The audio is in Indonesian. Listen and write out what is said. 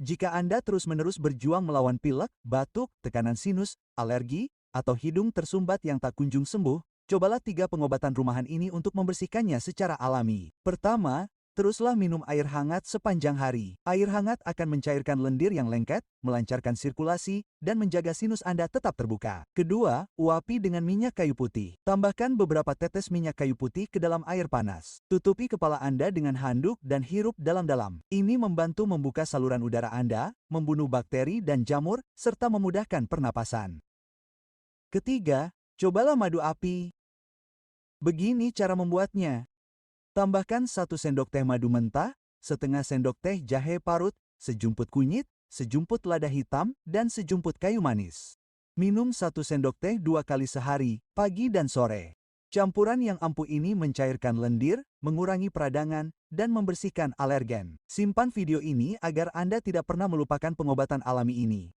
Jika Anda terus-menerus berjuang melawan pilek, batuk, tekanan sinus, alergi, atau hidung tersumbat yang tak kunjung sembuh, cobalah 3 pengobatan rumahan ini untuk membersihkannya secara alami. Pertama, teruslah minum air hangat sepanjang hari. Air hangat akan mencairkan lendir yang lengket, melancarkan sirkulasi, dan menjaga sinus Anda tetap terbuka. Kedua, uapi dengan minyak kayu putih. Tambahkan beberapa tetes minyak kayu putih ke dalam air panas. Tutupi kepala Anda dengan handuk dan hirup dalam-dalam. Ini membantu membuka saluran udara Anda, membunuh bakteri dan jamur, serta memudahkan pernapasan. Ketiga, cobalah madu api. Begini cara membuatnya. Tambahkan 1 sendok teh madu mentah, setengah sendok teh jahe parut, sejumput kunyit, sejumput lada hitam, dan sejumput kayu manis. Minum 1 sendok teh 2 kali sehari, pagi dan sore. Campuran yang ampuh ini mencairkan lendir, mengurangi peradangan, dan membersihkan alergen. Simpan video ini agar Anda tidak pernah melupakan pengobatan alami ini.